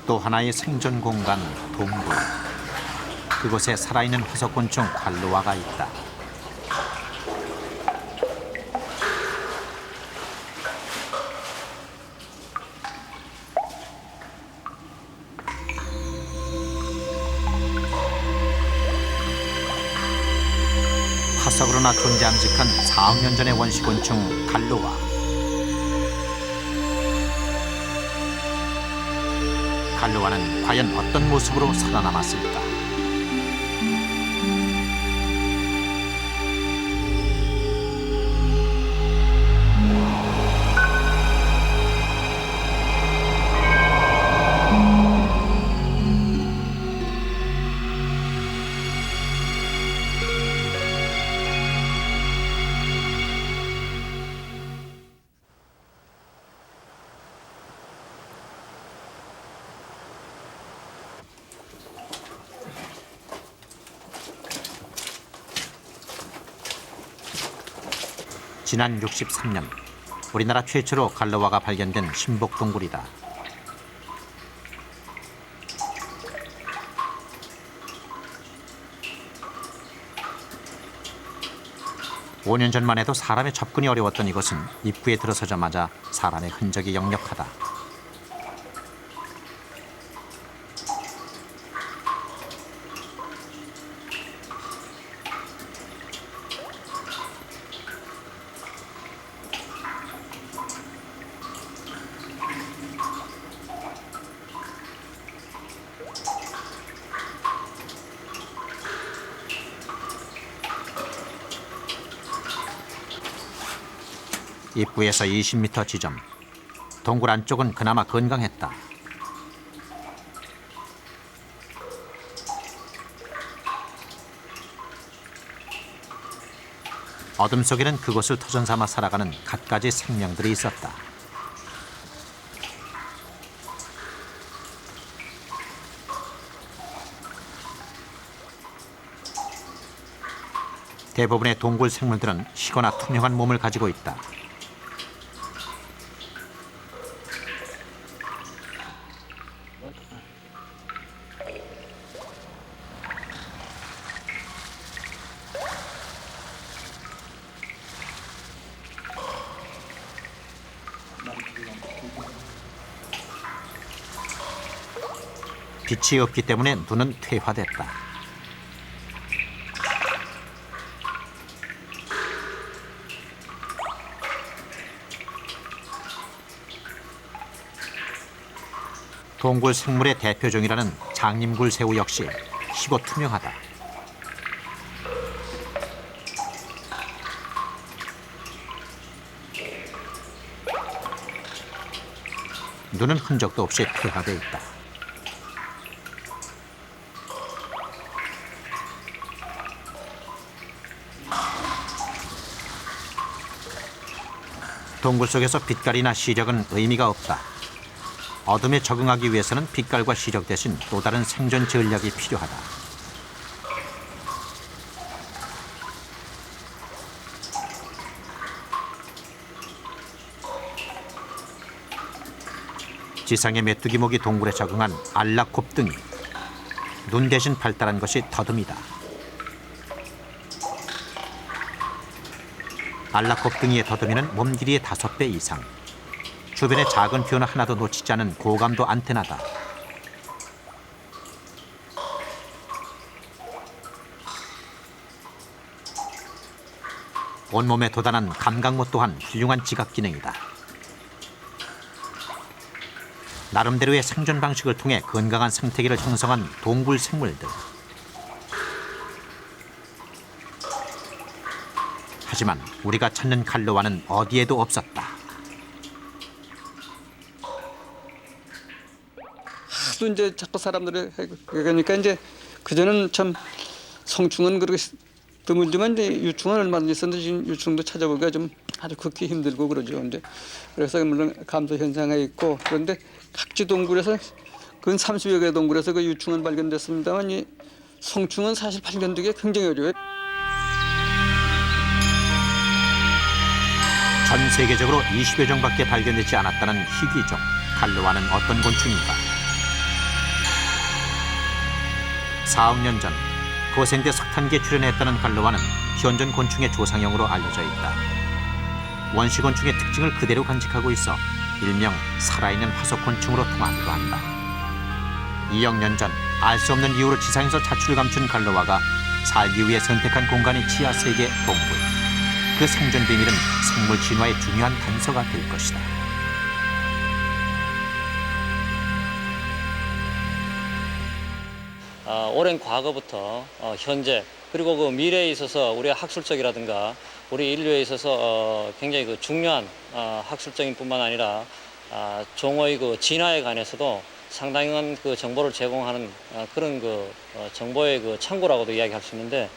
또 하나의 생존 공간 동굴. 그곳에 살아있는 화석곤충 갈로아가 있다. 화석으로나 존재함직한 4억 년 전의 원시곤충 갈로아. 갈로아는 과연 어떤 모습으로 살아남았을까? 지난 63년 우리나라 최초로 갈로아가 발견된 신복동굴이다. (5년) 전만 해도 사람의 접근이 어려웠던 이곳은 입구에 들어서자마자 사람의 흔적이 역력하다. 입구에서 20m 지점. 동굴 안쪽은 그나마 건강했다. 어둠 속에는 그곳을 터전 삼아 살아가는 갖가지 생명들이 있었다. 대부분의 동굴 생물들은 희거나 투명한 몸을 가지고 있다. 빛이 없기 때문에 눈은 퇴화됐다. 동굴 생물의 대표종이라는 장님굴새우 역시 희고 투명하다. 눈은 흔적도 없이 퇴화돼 있다. 동굴 속에서 빛깔이나 시력은 의미가 없다. 어둠에 적응하기 위해서는 빛깔과 시력 대신 또 다른 생존 전략이 필요하다. 지상의 메뚜기목이 동굴에 적응한 알락곱등이. 눈 대신 발달한 것이 더듬이다. 알락곱등이의 더듬이는 몸 길이의 5배 이상. 주변의 작은 변화 하나도 놓치지 않은 고감도 안테나다. 온몸에 도단한 감각모 또한 훌륭한 지각 기능이다. 나름대로의 생존 방식을 통해 건강한 생태계를 형성한 동굴 생물들. 하지만 우리가 찾는 갈로아는 어디에도 없었다. 하도 이제 자꾸 사람들이 그러니까 이제 그전은 참 성충은 그렇게 드물지만 이제 유충은 얼마든지 있었는데 지금 유충도 찾아보기가 좀 아주 극히 힘들고 그러죠. 근데 그래서 물론 감소 현상에 있고 그런데 각지 동굴에서 근 30여 개 동굴에서 그 유충은 발견됐습니다만 이 성충은 사실 발견되기가 굉장히 어려워요. 전 세계적으로 20여 종밖에 발견되지 않았다는 희귀종 갈로아는 어떤 곤충인가? 4억 년 전 고생대 석탄기에 출현했다는 갈로와는 현존 곤충의 조상형으로 알려져 있다. 원시곤충의 특징을 그대로 간직하고 있어 일명 살아있는 화석곤충으로 통하기도 한다. 2억 년 전 알 수 없는 이유로 지상에서 자취를 감춘 갈로와가 살기 위해 선택한 공간이 지하세계 동굴. 그 생존 비밀은 생물 진화의 중요한 단서가 될 것이다. 오랜 과거부터 현재 그리고 그 미래에 있어서 우리가 학술적이라든가 우리 인류에 있어서 굉장히 그 중요한 학술적인 뿐만 아니라 종의 그 진화에 관해서도 상당한 그 정보를 제공하는 그런 그 정보의 그 창고라고도 이야기할 수 있는데,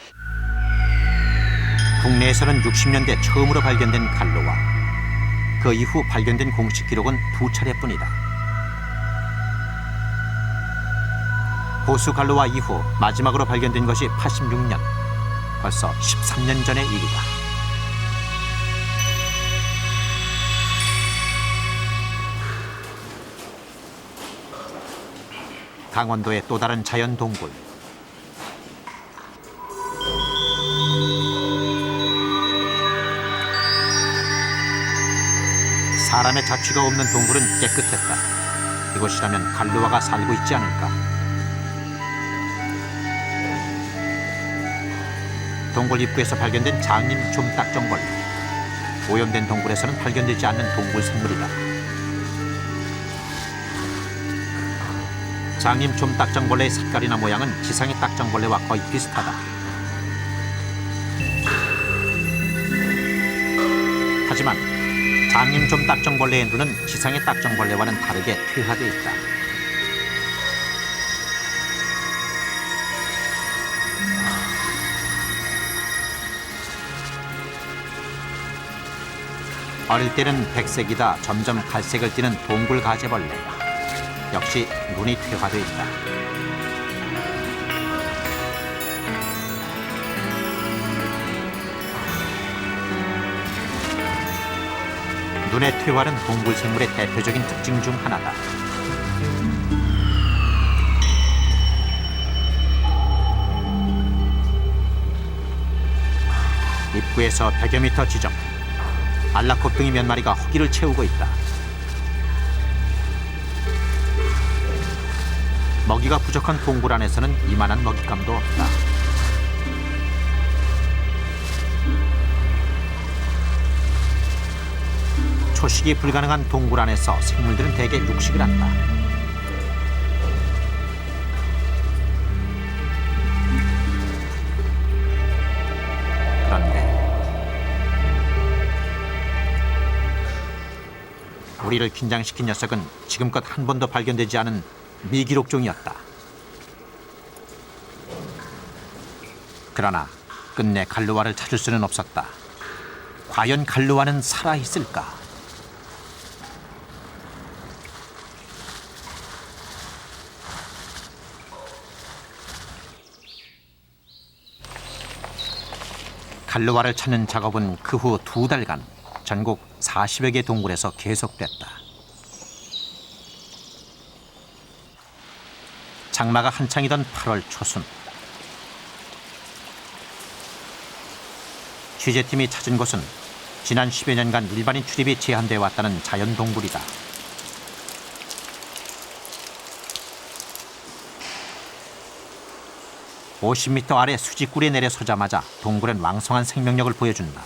국내에서는 60년대 처음으로 발견된 갈로와. 그 이후 발견된 공식 기록은 2차례뿐이다. 보수 갈로와 이후 마지막으로 발견된 것이 86년. 벌써 13년 전의 일이다. 강원도의 또 다른 자연 동굴. 사람의 자취가 없는 동굴은 깨끗했다. 이곳이라면 갈로와가 살고 있지 않을까. 동굴 입구에서 발견된 장님 좀딱정벌레. 오염된 동굴에서는 발견되지 않는 동굴 생물이다. 장님 좀딱정벌레의 색깔이나 모양은 지상의 딱정벌레와 거의 비슷하다. 하지만 장님 좀딱정벌레의 눈은 지상의 딱정벌레와는 다르게 퇴화되어 있다. 어릴 때는 백색이다 점점 갈색을 띠는 동굴 가재벌레. 역시 눈이 퇴화되어 있다. 눈의 퇴화는 동굴 생물의 대표적인 특징 중 하나다. 입구에서 100여 미터 지점. 알라콥등이 몇 마리가 허기를 채우고 있다. 먹이가 부족한 동굴 안에서는 이만한 먹잇감도 없다. 초식이 불가능한 동굴 안에서 생물들은 대개 육식을 한다. 그런데 우리를 긴장시킨 녀석은 지금껏 한 번도 발견되지 않은 미기록종이었다. 그러나 끝내 갈로와를 찾을 수는 없었다. 과연 갈로와는 살아있을까? 갈로와를 찾는 작업은 그 후 2달간 전국 40여 개 동굴에서 계속됐다. 장마가 한창이던 8월 초순. 취재팀이 찾은 곳은 지난 10여 년간 일반인 출입이 제한되어 왔다는 자연 동굴이다. (50m) 아래 수직굴에 내려 서자마자 동굴은 왕성한 생명력을 보여준다.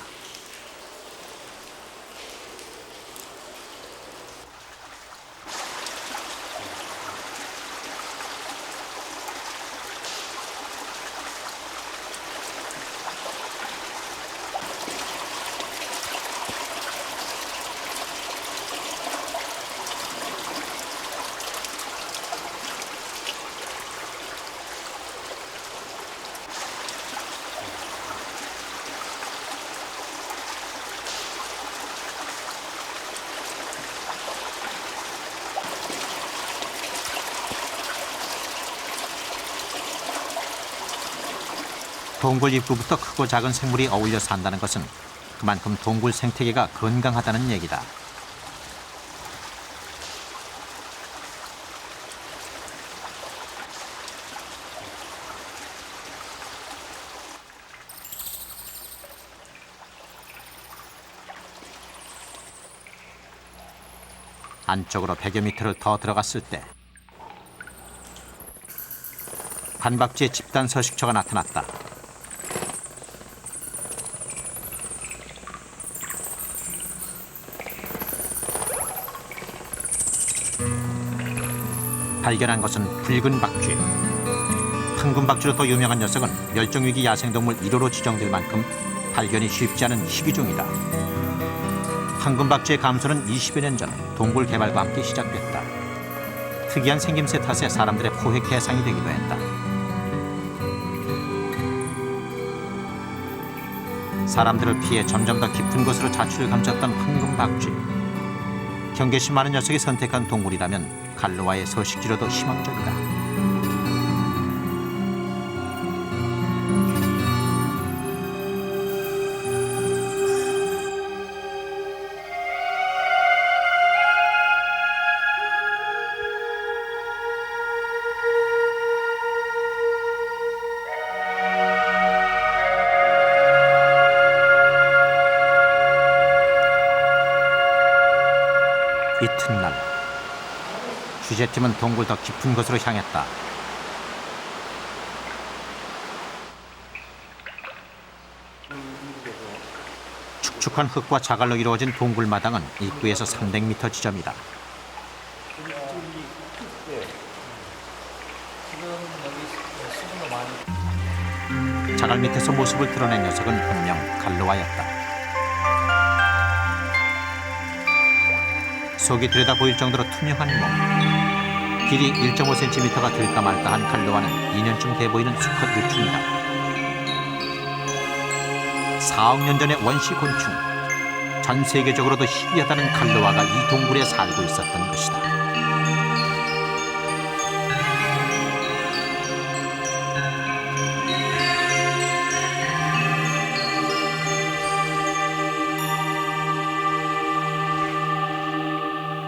동굴 입구부터 크고 작은 생물이 어울려 산다는 것은 그만큼 동굴 생태계가 건강하다는 얘기다. 안쪽으로 100여 미터를 더 들어갔을 때 관박지에 집단 서식처가 나타났다. 발견한 것은 붉은 박쥐. 황금박쥐로 더 유명한 녀석은 멸종위기 야생동물 1호로 지정될 만큼 발견이 쉽지 않은 희귀종이다. 황금박쥐의 감소는 20여 년 전 동굴 개발과 함께 시작됐다. 특이한 생김새 탓에 사람들의 포획 대상이 되기도 했다. 사람들을 피해 점점 더 깊은 곳으로 자취를 감췄던 황금박쥐. 경계심 많은 녀석이 선택한 동굴이라면 갈로아의 서식지로도 희망적이다. 이튿날 취재팀은 동굴 더 깊은 곳으로 향했다. 축축한 흙과 자갈로 이루어진 동굴 마당은 입구에서 300m 지점이다. 자갈 밑에서 모습을 드러낸 녀석은 분명 갈로아였다. 속이 들여다 보일 정도로 투명한 몸. 길이 1.5cm가 될까 말까한 갈로아는 2년쯤 돼 보이는 수컷 유충이다. 4억 년 전의 원시 곤충. 전 세계적으로도 희귀하다는 갈로아가 이 동굴에 살고 있었던 것이다.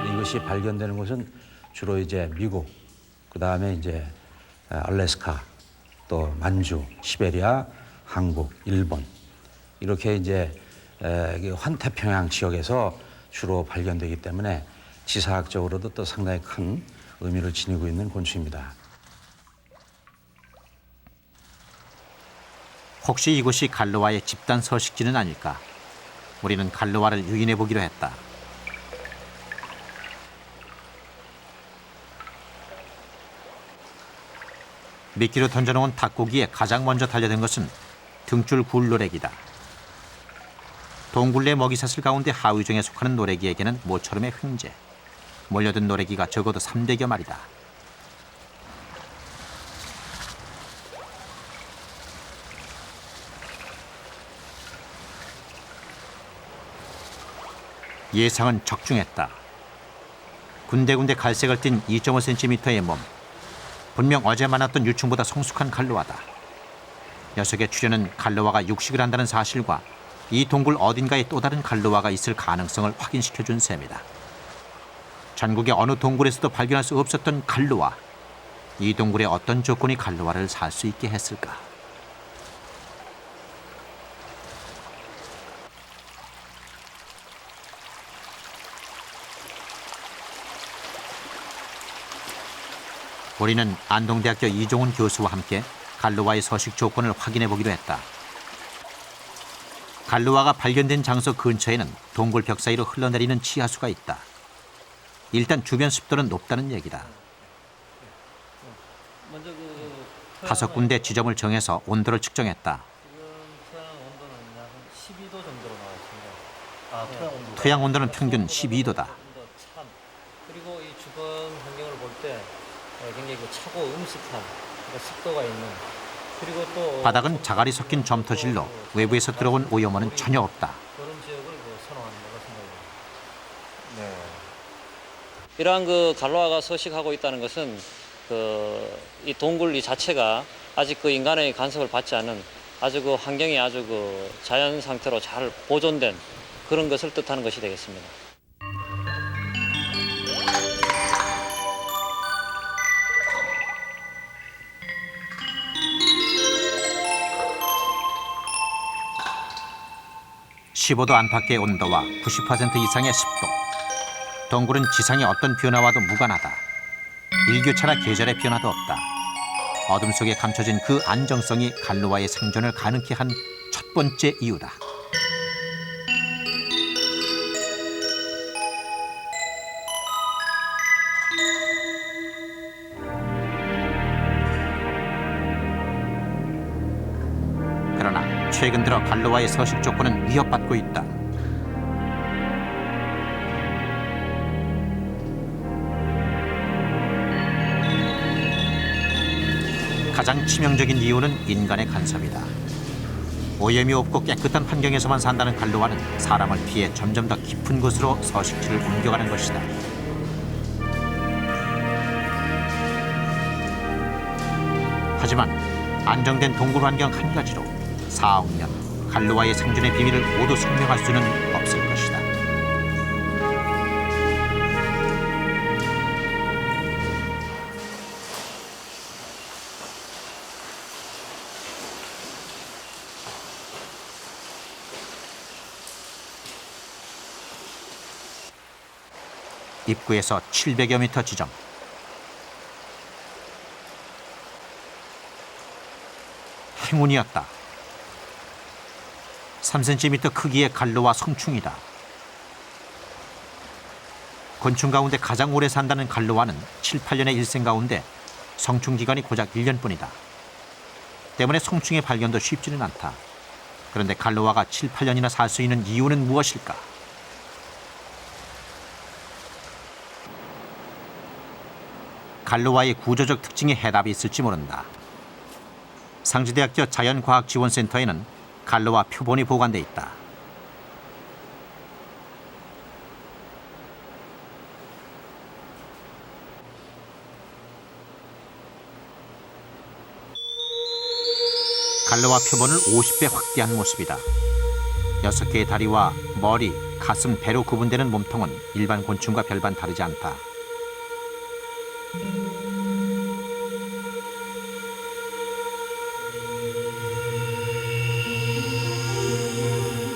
이것이 발견되는 곳은 주로 이제 미국, 그 다음에 이제 알래스카, 또 만주, 시베리아, 한국, 일본 이렇게 이제 환태평양 지역에서 주로 발견되기 때문에 지사학적으로도 또 상당히 큰 의미를 지니고 있는 곤충입니다. 혹시 이곳이 갈로아의 집단 서식지는 아닐까? 우리는 갈로아를 유인해 보기로 했다. 미끼로 던져놓은 닭고기에 가장 먼저 달려든 것은 등줄 굴노래기다. 동굴 내 먹이사슬 가운데 하위종에 속하는 노래기에게는 모처럼의 횡재. 몰려든 노래기가 적어도 300여 마리다. 예상은 적중했다. 군데군데 갈색을 띤 2.5cm의 몸. 분명 어제 만났던 유충보다 성숙한 갈로아다. 녀석의 출현은 갈로아가 육식을 한다는 사실과 이 동굴 어딘가에 또 다른 갈로아가 있을 가능성을 확인시켜준 셈이다. 전국의 어느 동굴에서도 발견할 수 없었던 갈로아. 이 동굴의 어떤 조건이 갈로아를 살 수 있게 했을까? 우리는 안동대학교 이종훈 교수와 함께 갈로아의 서식 조건을 확인해 보기로 했다. 갈로아가 발견된 장소 근처에는 동굴 벽 사이로 흘러내리는 치하수가 있다. 일단 주변 습도는 높다는 얘기다. 5군데 지점을 정해서 온도를 측정했다. 토양 온도는 평균 12도다. 그리고 이 주변 환경을 볼 때 굉장히 차고 음습한 습도가 있는, 그리고 또 바닥은 자갈이 섞인 점토질로 외부에서 들어온 오염원은 전혀 없다. 그런 지역을 선호하는 걸로 생각합니다. 이러한 갈로아가 서식하고 있다는 것은 이 동굴 이 자체가 아직 인간의 간섭을 받지 않은 아주 환경이 아주 자연 상태로 잘 보존된 그런 것을 뜻하는 것이 되겠습니다. (15도) 안팎의 온도와 90% 이상의 습도. 동굴은 지상의 어떤 변화와도 무관하다. 일교차나 계절의 변화도 없다. 어둠 속에 감춰진 그 안정성이 갈로와의 생존을 가능케 한 첫 번째 이유다. 그러나 최근 들어 갈로와의 서식 조건은 위협받고 있다. 가장 치명적인 이유는 인간의 간섭이다. 오염이 없고 깨끗한 환경에서만 산다는 갈로와는 사람을 피해 점점 더 깊은 곳으로 서식지를 옮겨가는 것이다. 하지만 안정된 동굴 환경 한 가지로 4억 년 갈로와의 생존의 비밀을 모두 설명할 수는 없을 것이다. 입구에서 700여 미터 지점. 행운이었다. 3cm 크기의 갈로와 성충이다. 곤충 가운데 가장 오래 산다는 갈로와는 7, 8년의 일생 가운데 성충 기간이 고작 1년뿐이다. 때문에 성충의 발견도 쉽지는 않다. 그런데 갈로와가 7, 8년이나 살 수 있는 이유는 무엇일까? 갈로와의 구조적 특징에 해답이 있을지 모른다. 상지대학교 자연과학지원센터에는 갈로와 표본이 보관돼 있다. 갈로와 표본을 50배 확대한 모습이다. 6개의 다리와 머리, 가슴, 배로 구분되는 몸통은 일반 곤충과 별반 다르지 않다.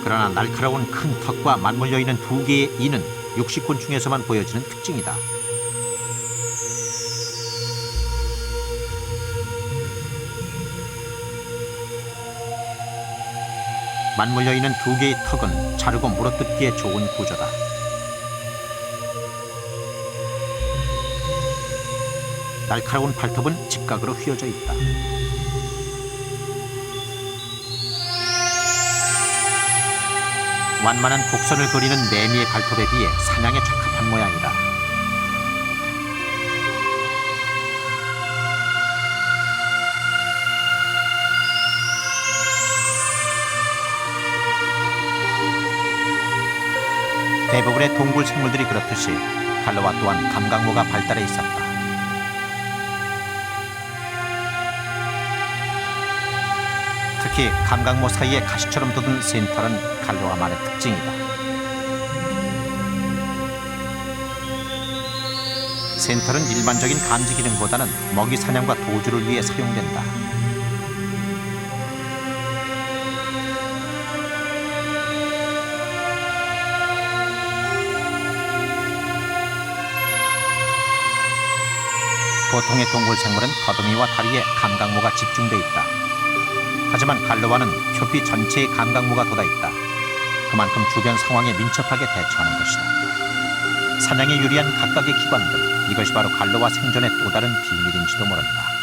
그러나 날카로운 큰 턱과 맞물려 있는 2개의 이는 육식곤충에서만 보여지는 특징이다. 맞물려 있는 2개의 턱은 자르고 물어뜯기에 좋은 구조다. 날카로운 발톱은 직각으로 휘어져 있다. 완만한 곡선을 그리는 매미의 발톱에 비해 사냥에 적합한 모양이다. 대부분의 동굴 생물들이 그렇듯이 갈로와 또한 감각모가 발달해 있었다. 특히 감각모 사이에 가시처럼 돋은 센터는 갈로와만의 특징이다. 센터는 일반적인 감지 기능보다는 먹이 사냥과 도주를 위해 사용된다. 보통의 동굴 생물은 더듬이와 다리에 감각모가 집중돼 있다. 하지만 갈로와는 표피 전체에 감각모가 돋아있다. 그만큼 주변 상황에 민첩하게 대처하는 것이다. 사냥에 유리한 각각의 기관들, 이것이 바로 갈로와 생존의 또 다른 비밀인지도 모른다.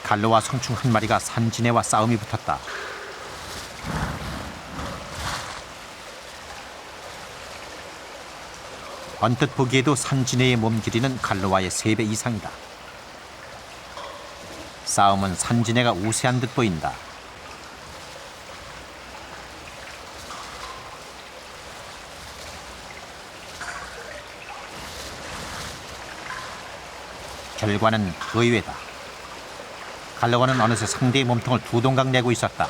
갈로와 성충 한 마리가 산지네와 싸움이 붙었다. 언뜻 보기에도 산지네의 몸 길이는 갈로와의 3배 이상이다. 싸움은 산지네가 우세한 듯 보인다. 결과는 의외다. 갈로와는 어느새 상대의 몸통을 2동강 내고 있었다.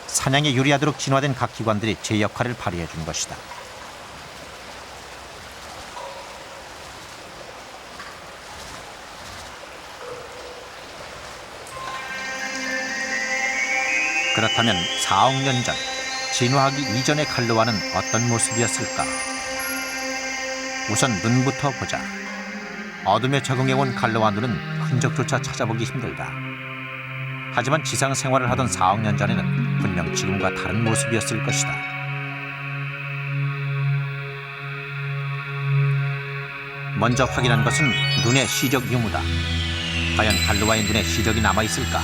사냥에 유리하도록 진화된 각 기관들이 제 역할을 발휘해 준 것이다. 그렇다면 4억 년 전, 진화하기 이전의 갈로아는 어떤 모습이었을까? 우선 눈부터 보자. 어둠에 적응해온 갈로아 눈은 흔적조차 찾아보기 힘들다. 하지만 지상 생활을 하던 4억 년 전에는 분명 지금과 다른 모습이었을 것이다. 먼저 확인한 것은 눈의 시적 유무다. 과연 갈로아의 눈에 시적이 남아있을까?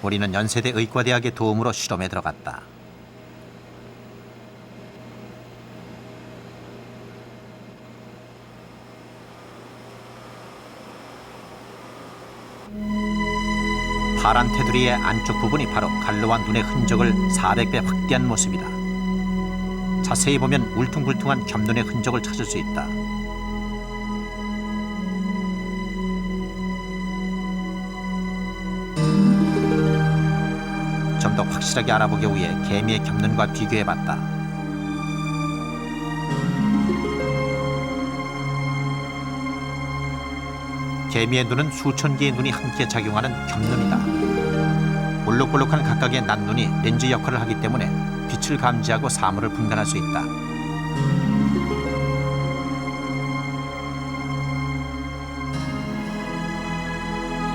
우리는 연세대 의과대학의 도움으로 실험에 들어갔다. 파란 테두리의 안쪽 부분이 바로 갈로아 눈의 흔적을 400배 확대한 모습이다. 자세히 보면 울퉁불퉁한 겹눈의 흔적을 찾을 수 있다. 좀 더 확실하게 알아보기 위해 개미의 겹눈과 비교해봤다. 개미의 눈은 수천 개의 눈이 함께 작용하는 겹눈이다. 볼록볼록한 각각의 난눈이 렌즈 역할을 하기 때문에 빛을 감지하고 사물을 분간할 수 있다.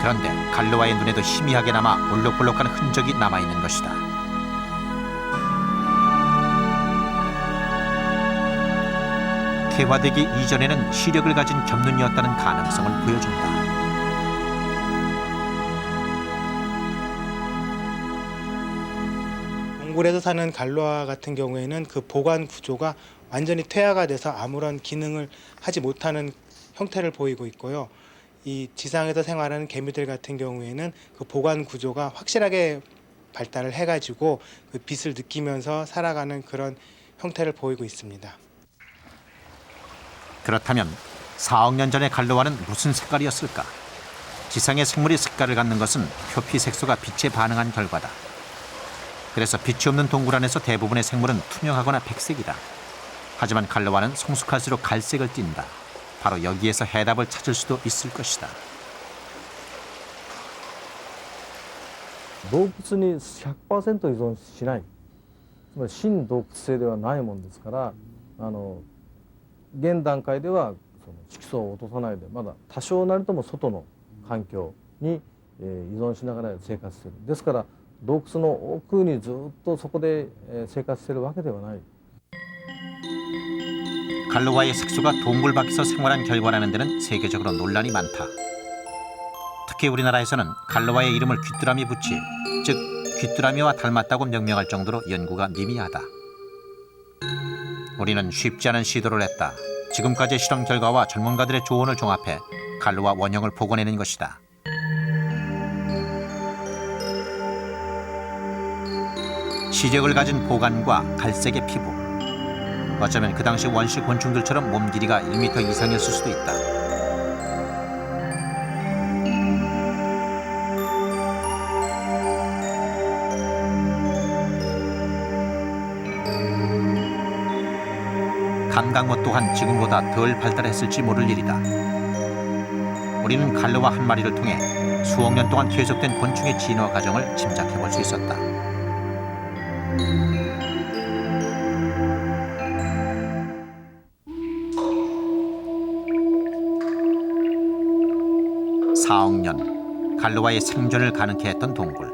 그런데 갈로아의 눈에도 희미하게 남아 볼록볼록한 흔적이 남아있는 것이다. 퇴화되기 이전에는 시력을 가진 겹눈이었다는 가능성을 보여준다. 동굴에서 사는 갈로아 같은 경우에는 그 보관 구조가 완전히 퇴화가 돼서 아무런 기능을 하지 못하는 형태를 보이고 있고요. 이 지상에서 생활하는 개미들 같은 경우에는 그 보관 구조가 확실하게 발달을 해가지고 그 빛을 느끼면서 살아가는 그런 형태를 보이고 있습니다. 그렇다면 4억 년 전의 갈로아는 무슨 색깔이었을까? 지상의 생물이 색깔을 갖는 것은 표피 색소가 빛에 반응한 결과다. 그래서 빛이 없는 동굴 안에서 대부분의 생물은 투명하거나 백색이다. 하지만 갈로아는 성숙할수록 갈색을 띈다. 바로 여기에서 해답을 찾을 수도 있을 것이다. 洞窟に 100% 依存しない、つまり真洞窟性ではないものですから、現段階ではその色素を落とさないで、まだ多少なりとも外の環境に依存しながら生活している。ですから洞窟の奥にずっとそこで生活しているわけではない。 갈로아의 색소가 동굴 밖에서 생활한 결과라는 데는 세계적으로 논란이 많다. 특히 우리나라에서는 갈로아의 이름을 귀뚜라미 부치, 즉 귀뚜라미와 닮았다고 명명할 정도로 연구가 미미하다. 우리는 쉽지 않은 시도를 했다. 지금까지의 실험 결과와 전문가들의 조언을 종합해 갈로아 원형을 복원해낸 것이다. 시력을 가진 보관과 갈색의 피부. 어쩌면 그 당시 원시 곤충들처럼 몸 길이가 1m 이상이었을 수도 있다. 감각모 또한 지금보다 덜 발달했을지 모를 일이다. 우리는 갈로아 한 마리를 통해 수억 년 동안 계속된 곤충의 진화 과정을 짐작해 볼 수 있었다. (4억 년) 갈로아의 생존을 가능케 했던 동굴.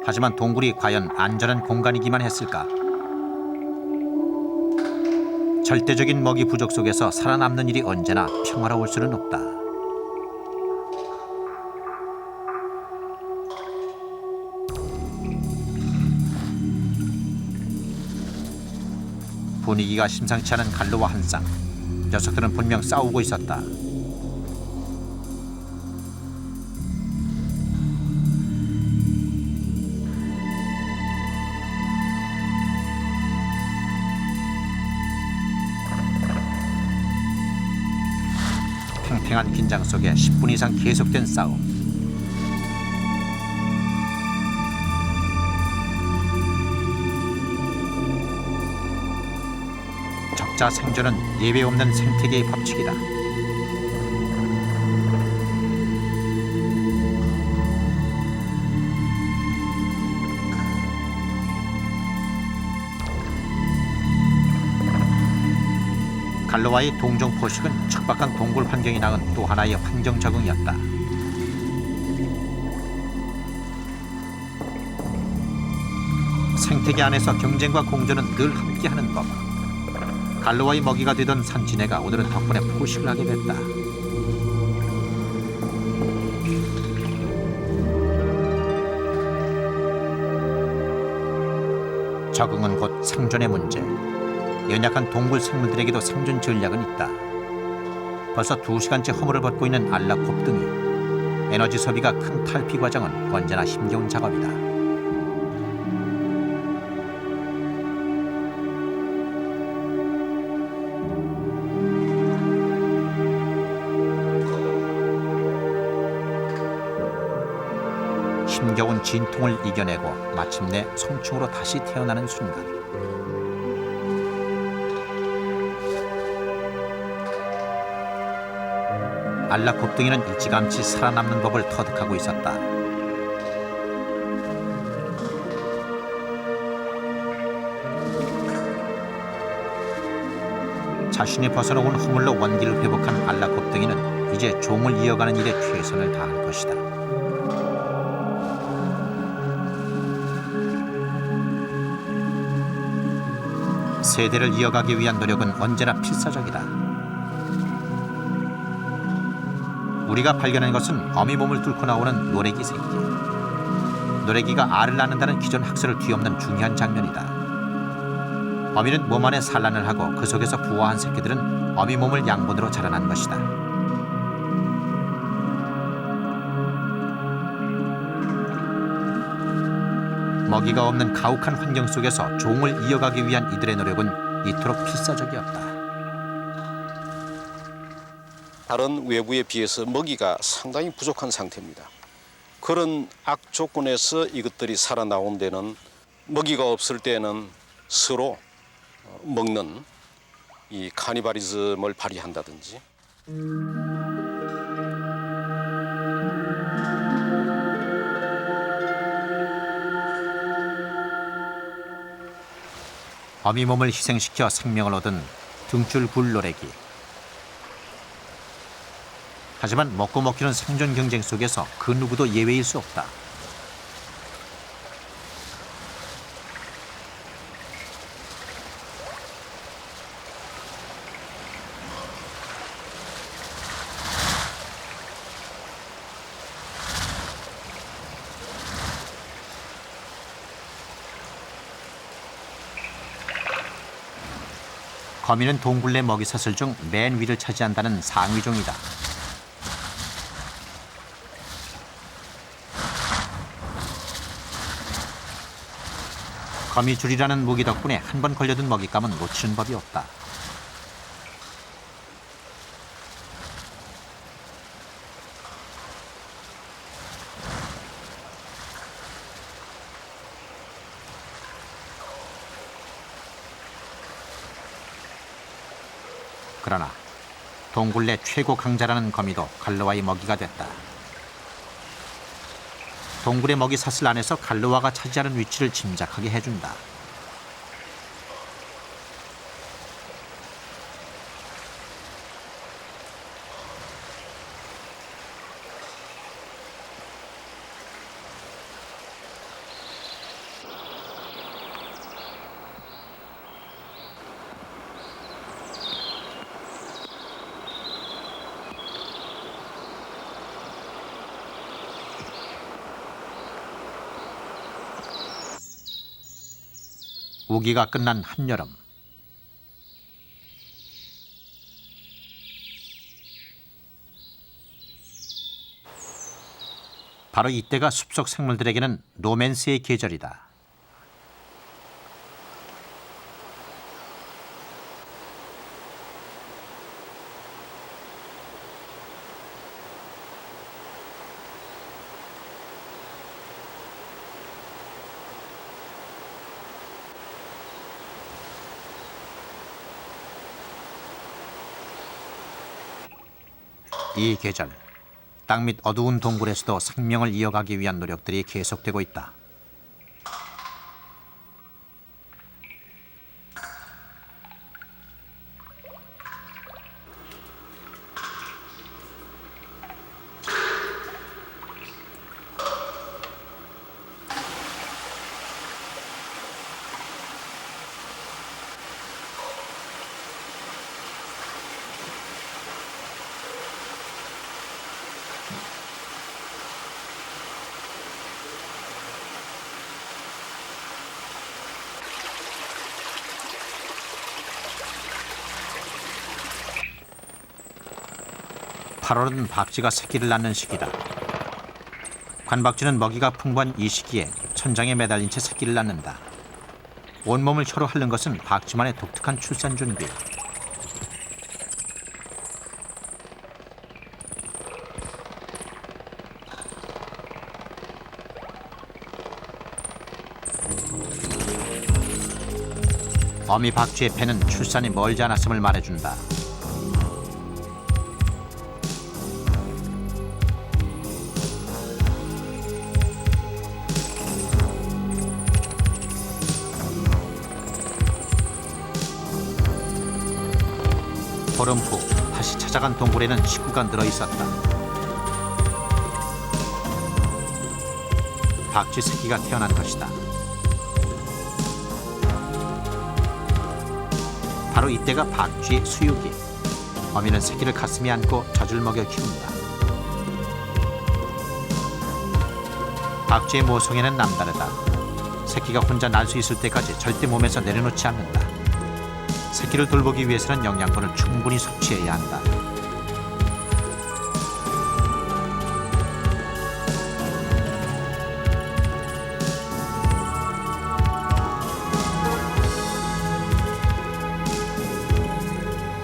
하지만 동굴이 과연 안전한 공간이기만 했을까? 절대적인 먹이 부족 속에서 살아남는 일이 언제나 평화로울 수는 없다. 분위기가 심상치 않은 갈로아 한 쌍. 녀석들은 분명 싸우고 있었다. 팽팽한 긴장 속에 10분 이상 계속된 싸움. 적자 생존은 예외 없는 생태계의 법칙이다. 갈로와의 동종 포식은 척박한 동굴 환경이 낳은 또 하나의 환경 적응이었다. 생태계 안에서 경쟁과 공존은 늘 함께하는 법. 갈로와의 먹이가 되던 산지네가 오늘은 덕분에 포식을 하게 됐다. 적응은 곧 생존의 문제. 연약한 동굴 생물들에게도 생존 전략은 있다. 벌써 2시간째 허물을 벗고 있는 알라 곱등이. 에너지 소비가 큰 탈피 과정은 언제나 힘겨운 작업이다. 힘겨운 진통을 이겨내고 마침내 성충으로 다시 태어나는 순간. 알라 곱등이는 일찌감치 살아남는 법을 터득하고 있었다. 자신이 벗어놓은 허물로 원기를 회복한 알라 곱등이는 이제 종을 이어가는 일에 최선을 다할 것이다. 세대를 이어가기 위한 노력은 언제나 필사적이다. 우리가 발견한 것은 어미 몸을 뚫고 나오는 노래기 새끼. 노래기가 알을 낳는다는 기존 학설을 뒤엎는 중요한 장면이다. 어미는 몸 안에 산란을 하고 그 속에서 부화한 새끼들은 어미 몸을 양분으로 자라난 것이다. 먹이가 없는 가혹한 환경 속에서 종을 이어가기 위한 이들의 노력은 이토록 필사적이었다. 다른 외부에 비해서 먹이가 상당히 부족한 상태입니다. 그런 악조건에서 이것들이 살아나온 데는 먹이가 없을 때는 서로 먹는 이 카니발리즘을 발휘한다든지 어미 몸을 희생시켜 생명을 얻은 등줄 굴노래기. 하지만 먹고 먹히는 생존 경쟁 속에서 그 누구도 예외일 수 없다. 거미는 동굴 내 먹이사슬 중 맨 위를 차지한다는 상위종이다. 거미줄이라는 무기 덕분에 한 번 걸려든 먹잇감은 놓치는 법이 없다. 그러나 동굴 내 최고 강자라는 거미도 갈로와의 먹이가 됐다. 동굴의 먹이 사슬 안에서 갈로와가 차지하는 위치를 짐작하게 해준다. 우기가 끝난 한여름. 바로 이때가 숲속 생물들에게는 로맨스의 계절이다. 이 계절, 땅 밑 어두운 동굴에서도 생명을 이어가기 위한 노력들이 계속되고 있다. 8월은 박쥐가 새끼를 낳는 시기다. 관박쥐는 먹이가 풍부한 이 시기에 천장에 매달린 채 새끼를 낳는다. 온몸을 혀로 핥는 것은 박쥐만의 독특한 출산 준비. 어미 박쥐의 폐는 출산이 멀지 않았음을 말해준다. 보름 후 다시 찾아간 동굴에는 식구가 늘어 있었다. 박쥐 새끼가 태어난 것이다. 바로 이때가 박쥐의 수유기. 어미는 새끼를 가슴에 안고 젖을 먹여 키운다. 박쥐의 모성애는 남다르다. 새끼가 혼자 날 수 있을 때까지 절대 몸에서 내려놓지 않는다. 새끼를 돌보기 위해서는 영양분을 충분히 섭취해야 한다.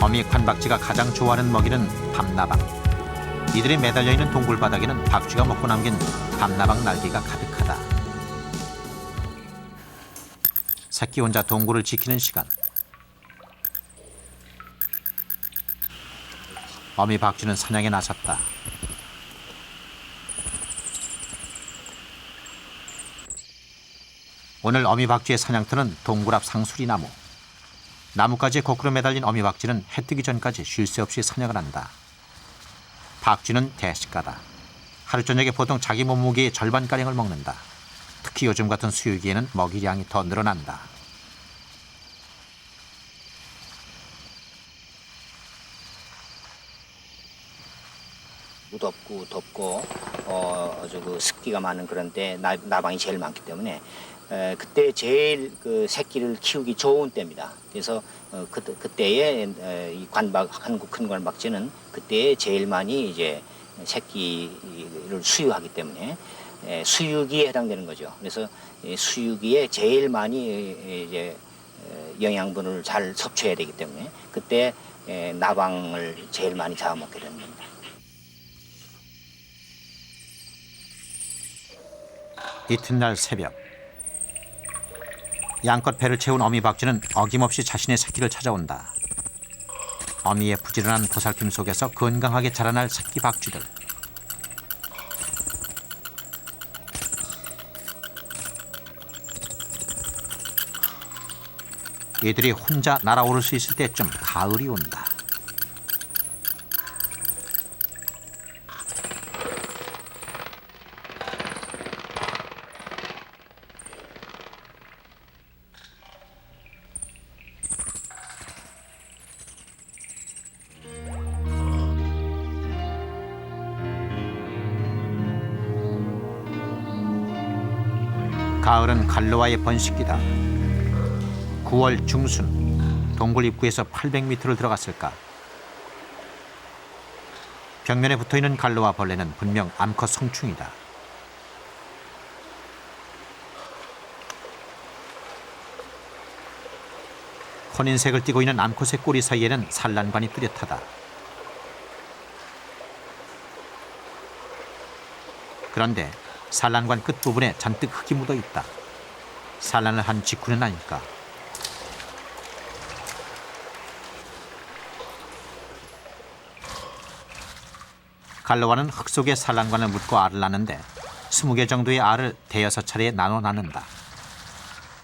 어미 관박쥐가 가장 좋아하는 먹이는 밤나방. 이들이 매달려 있는 동굴 바닥에는 박쥐가 먹고 남긴 밤나방 날개가 가득하다. 새끼 혼자 동굴을 지키는 시간. 어미 박쥐는 사냥에 나섰다. 오늘 어미 박쥐의 사냥터는 동굴 앞 상수리나무. 나뭇가지에 거꾸로 매달린 어미 박쥐는 해 뜨기 전까지 쉴 새 없이 사냥을 한다. 박쥐는 대식가다. 하루 저녁에 보통 자기 몸무게의 절반가량을 먹는다. 특히 요즘 같은 수유기에는 먹이량이 더 늘어난다. 무덥고 덥고 아주 그 습기가 많은 그런 때 나방이 제일 많기 때문에 그때 제일 그 새끼를 키우기 좋은 때입니다. 그래서 그때에 이 한국 큰 관박쥐는 그때에 제일 많이 이제 새끼를 수유하기 때문에 수유기에 해당되는 거죠. 그래서 수유기에 제일 많이 이제 영양분을 잘 섭취해야 되기 때문에 그때 나방을 제일 많이 잡아먹게 되는 겁니다. 이튿날 새벽, 양껏 배를 채운 어미 박쥐는 어김없이 자신의 새끼를 찾아온다. 어미의 부지런한 보살핌 속에서 건강하게 자라날 새끼 박쥐들. 이들이 혼자 날아오를 수 있을 때쯤 가을이 온다. 가을은 갈로와의 번식기다. 9월 중순, 동굴 입구에서 800m를 들어갔을까. 벽면에 붙어있는 갈로와 벌레는 분명 암컷 성충이다. 혼인색을 띠고 있는 암컷의 꼬리 사이에는 산란관이 뚜렷하다. 그런데 산란관 끝부분에 잔뜩 흙이 묻어 있다. 산란을 한 직후는 아닐까. 갈로와는 흙 속에 산란관을 묻고 알을 낳는데 20개 정도의 알을 대여섯 차례에 나눠 낳는다.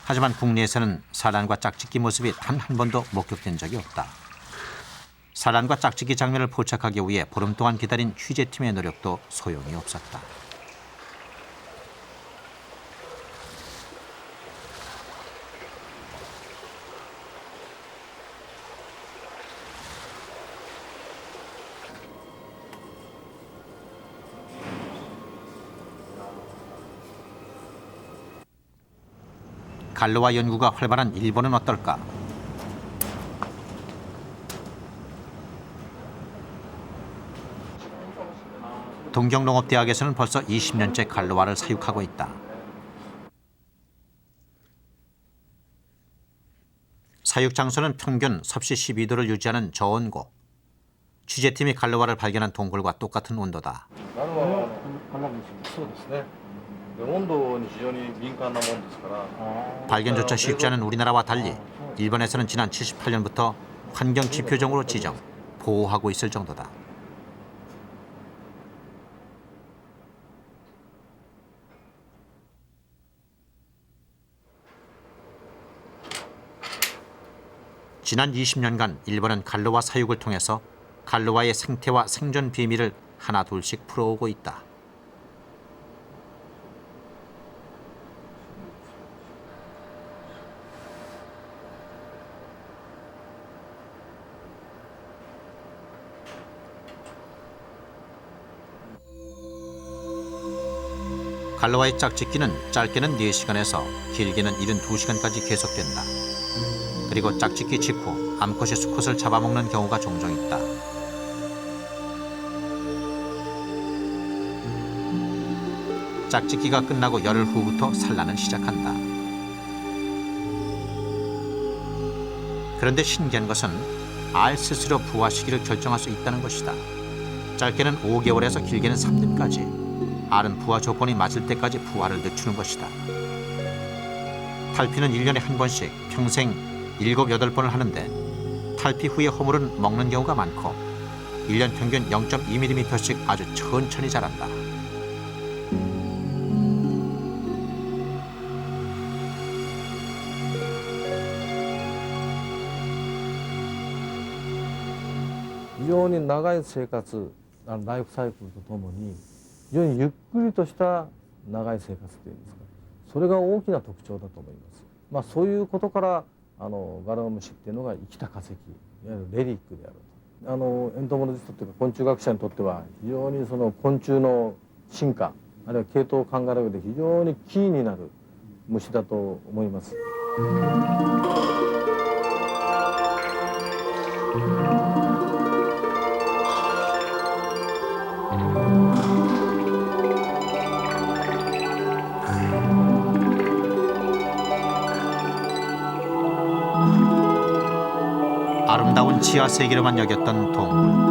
하지만 국내에서는 산란과 짝짓기 모습이 단 한 번도 목격된 적이 없다. 산란과 짝짓기 장면을 포착하기 위해 보름 동안 기다린 취재팀의 노력도 소용이 없었다. 갈로와 연구가 활발한 일본은 어떨까? 동경농업대학에서는 벌써 20년째 갈로아를 사육하고 있다. 사육 장소는 평균 섭씨 12도를 유지하는 저온고. 취재팀이 갈로아를 발견한 동굴과 똑같은 온도다. 발견조차 쉽지 않은 우리나라와 달리 일본에서는 지난 78년부터 환경 지표종으로 지정, 보호하고 있을 정도다. 지난 20년간 일본은 갈로아 사육을 통해서 갈로아의 생태와 생존 비밀을 하나 둘씩 풀어오고 있다. 갈로아의 짝짓기는 짧게는 4시간에서 길게는 72시간까지 계속된다. 그리고 짝짓기 직후 암컷이 수컷을 잡아먹는 경우가 종종 있다. 짝짓기가 끝나고 열흘 후부터 산란을 시작한다. 그런데 신기한 것은 알 스스로 부화 시기를 결정할 수 있다는 것이다. 짧게는 5개월에서 길게는 3년까지 알은 부화 조건이 맞을 때까지 부화를 늦추는 것이다. 탈피는 1년에 한 번씩 평생 7, 8번을 하는데 탈피 후에 허물은 먹는 경우가 많고 1년 평균 0.2mm씩 아주 천천히 자란다.非常に長い生活、ライフサイクルとともに非常にゆっくりとした長い生活というんですか、それが大きな特徴だと思います。そういうことからガラガムシっていうのが生きた化石、いわゆるレリックであると。エントモロジストというか昆虫学者にとっては非常にその昆虫の進化あるいは系統を考える上で非常にキーになる虫だと思います。아름다운 지하 세계로만 여겼던 동굴.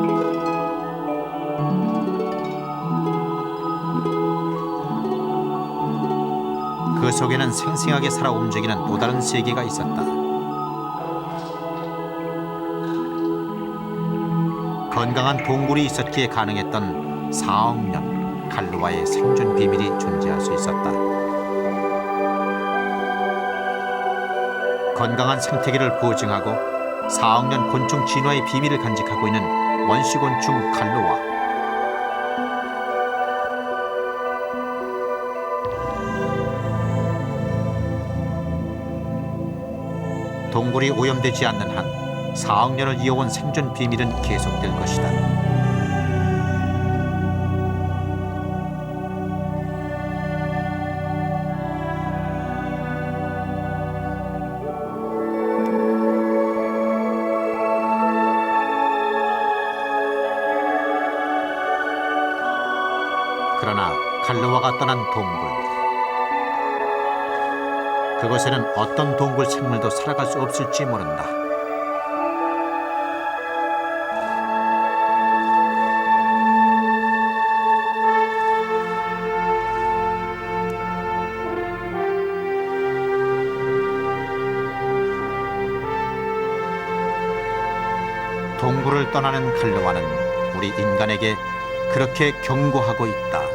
그 속에는 생생하게 살아 움직이는 또 다른 세계가 있었다. 건강한 동굴이 있었기에 가능했던 4억 년 갈로아의 생존 비밀이 존재할 수 있었다. 건강한 생태계를 보증하고 4억 년 곤충 진화의 비밀을 간직하고 있는 원시곤충 갈로아. 동굴이 오염되지 않는 한 4억 년을 이어온 생존 비밀은 계속될 것이다. 그러나 갈로아가 떠난 동굴. 그곳에는 어떤 동굴 생물도 살아갈 수 없을지 모른다. 동굴을 떠나는 갈로아는 우리 인간에게 그렇게 경고하고 있다.